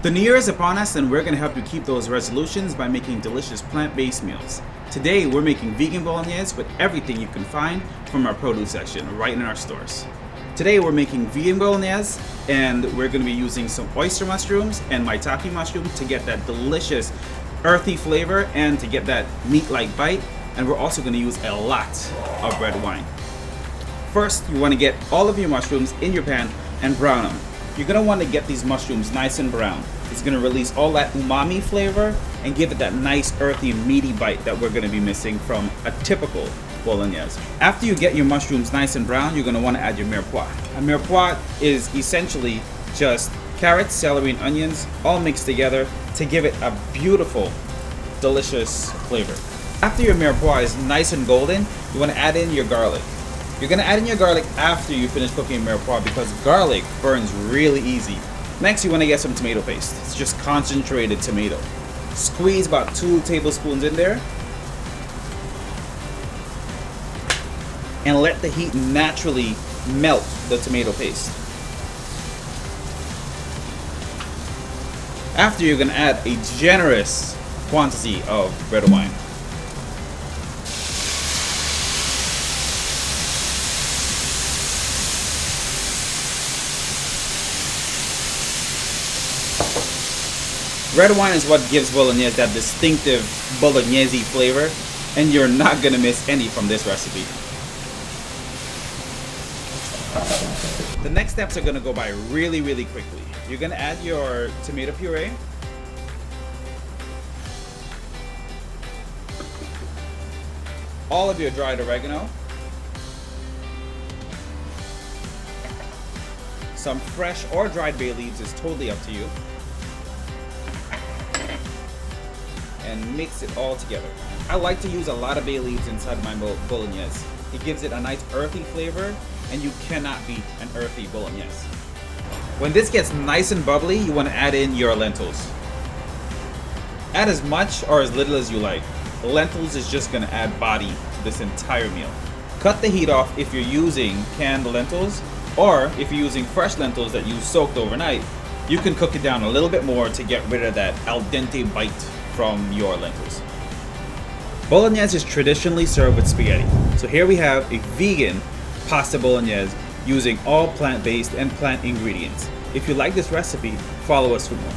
The new year is upon us, and we're going to help you keep those resolutions by making delicious plant-based meals. Today we're making vegan bolognese with everything you can find from our produce section right in our stores. Today we're making vegan bolognese, and we're going to be using some oyster mushrooms and maitake mushroom to get that delicious earthy flavor and to get that meat-like bite. And we're also going to use a lot of red wine. First, you want to get all of your mushrooms in your pan and brown them. You're going to want to get these mushrooms nice and brown. It's going to release all that umami flavor and give it that nice earthy meaty bite that we're going to be missing from a typical bolognese. After you get your mushrooms nice and brown, you're going to want to add your mirepoix. A mirepoix is essentially just carrots, celery, and onions all mixed together to give it a beautiful, delicious flavor. After your mirepoix is nice and golden, you want to add in your garlic. You're going to add in your garlic after you finish cooking your mirepoix because garlic burns really easy. Next, you want to get some tomato paste. It's just concentrated tomato. Squeeze about 2 tablespoons in there. And let the heat naturally melt the tomato paste. After, you're going to add a generous quantity of red wine. Red wine is what gives bolognese that distinctive bolognese flavor, and you're not going to miss any from this recipe. The next steps are going to go by really quickly. You're going to add your tomato puree, all of your dried oregano, some fresh or dried bay leaves is totally up to you, and mix it all together. I like to use a lot of bay leaves inside my bolognese. It gives it a nice earthy flavor, and you cannot beat an earthy bolognese. When this gets nice and bubbly, you want to add in your lentils. Add as much or as little as you like. Lentils is just going to add body to this entire meal. Cut the heat off if you're using canned lentils, or if you're using fresh lentils that you soaked overnight, you can cook it down a little bit more to get rid of that al dente bite from your lentils. Bolognese is traditionally served with spaghetti. So here we have a vegan pasta bolognese using all plant-based and plant ingredients. If you like this recipe, follow us for more.